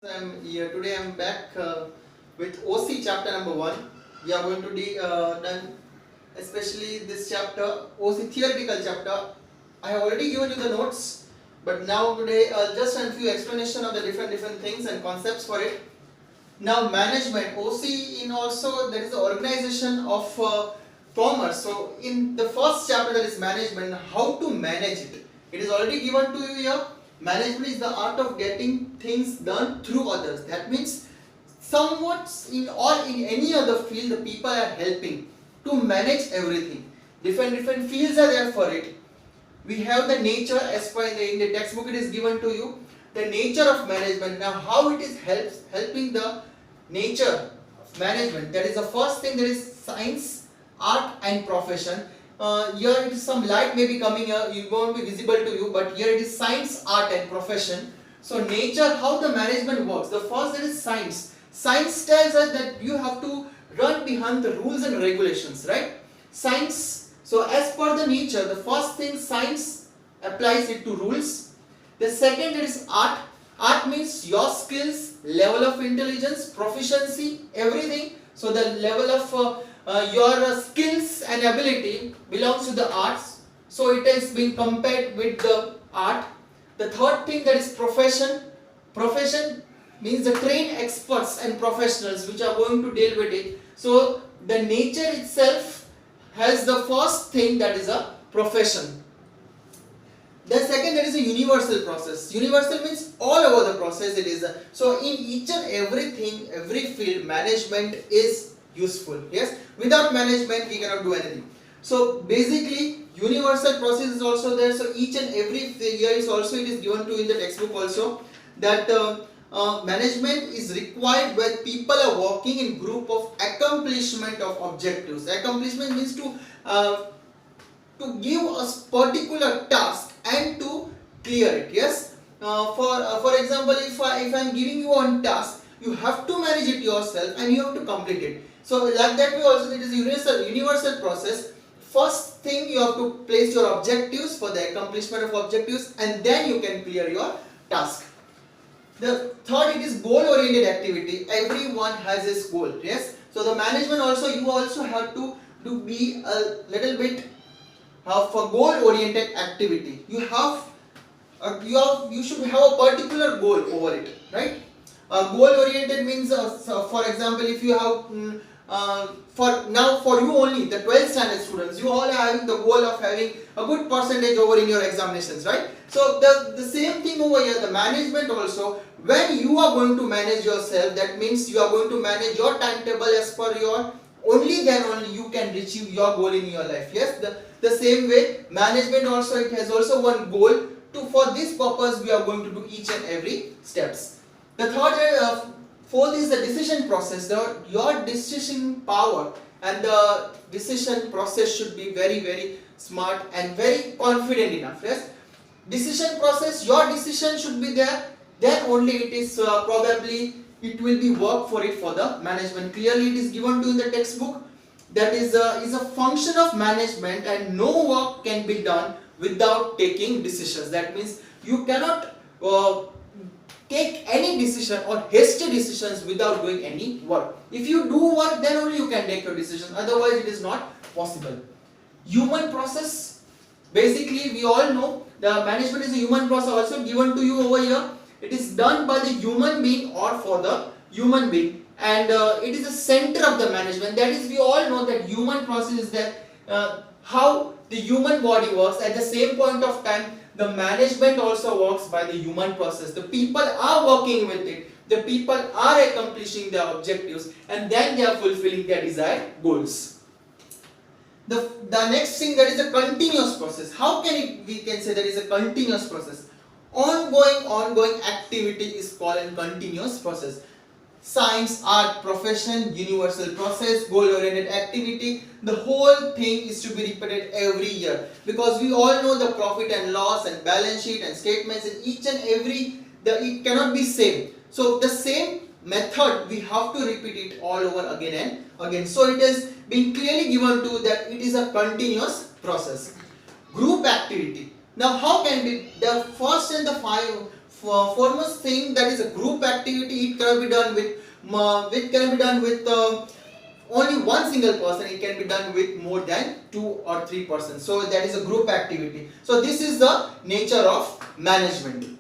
I'm here today. I'm back with OC chapter number 1. We are going to done especially this chapter, OC theoretical chapter. I have already given you the notes, but now today just a few explanation of the different things and concepts for it. Now management, OC in also there is the organization of commerce. So in the first chapter that is management, how to manage it. It is already given to you here. Management is the art of getting things done through others. That means somewhat in or in any other field the people are helping to manage everything. Different fields are there for it. We have the nature as per in the textbook it is given to you. The nature of management. Now how it is helping the nature of management. That is the first thing. There is science, art and profession. Here it is some light may be coming here, it won't be visible to you, but here it is science, art and profession. So nature, how the management works. The first there is science. Science tells us that you have to run behind the rules and regulations, right? Science, so as per the nature, the first thing science applies it to rules. The second there is art. Art means your skills, level of intelligence, proficiency, everything. So the level of your skills and ability belongs to the arts, so it is being compared with the art. The third thing that is profession. Profession means the trained experts and professionals which are going to deal with it. So the nature itself has the first thing that is a profession. The second there is a universal process. Universal means all over the process it is. So in each and everything, every field, management is useful. Yes, without management we cannot do anything. So basically universal process is also there. So each and every year is also it is given to in the textbook also that management is required when people are working in group of accomplishment of objectives. Accomplishment means to give a particular task and to clear it. Yes, for example, if I am giving you one task, you have to manage it yourself and you have to complete it. So like that way also it is a universal process. First thing you have to place your objectives for the accomplishment of objectives and then you can clear your task. The third it is goal oriented activity. Everyone has his goal. Yes. So the management also you also have to be a little bit for goal oriented activity. You should have a particular goal over it, right? Goal oriented means so for example if you have for you only the 12th standard students, you all are having the goal of having a good percentage over in your examinations, right? So the same thing over here, the management also, when you are going to manage yourself, that means you are going to manage your timetable as per your, only then only you can achieve your goal in your life. Yes, the same way management also, it has also one goal to, for this purpose we are going to do each and every steps. The third fourth is the decision process. Your decision power and the decision process should be very smart and very confident enough. Yes, decision process, your decision should be there, then only it is probably it will be work for it for the management. Clearly it is given to in the textbook that is a function of management and no work can be done without taking decisions. That means you cannot take any decision or hasty decisions without doing any work. If you do work, then only you can take your decision, otherwise it is not possible. Human process, basically we all know the management is a human process also given to you over here. It is done by the human being or for the human being, and it is the center of the management. That is, we all know that human process is that how the human body works. At the same point of time, the management also works by the human process. The people are working with it. The people are accomplishing their objectives and then they are fulfilling their desired goals. The next thing, that is a continuous process. How can it, we can say that is a continuous process? Ongoing activity is called a continuous process. Science, art, profession, universal process, goal oriented activity, the whole thing is to be repeated every year, because we all know the profit and loss and balance sheet and statements in each and every, it cannot be same. So the same method we have to repeat it all over again and again. So it is being clearly given to that it is a continuous process. Group activity. Now how can we, the first and the foremost thing, that is a group activity. It cannot be done with only one single person. It can be done with more than 2 or 3 persons. So that is a group activity. So this is the nature of management.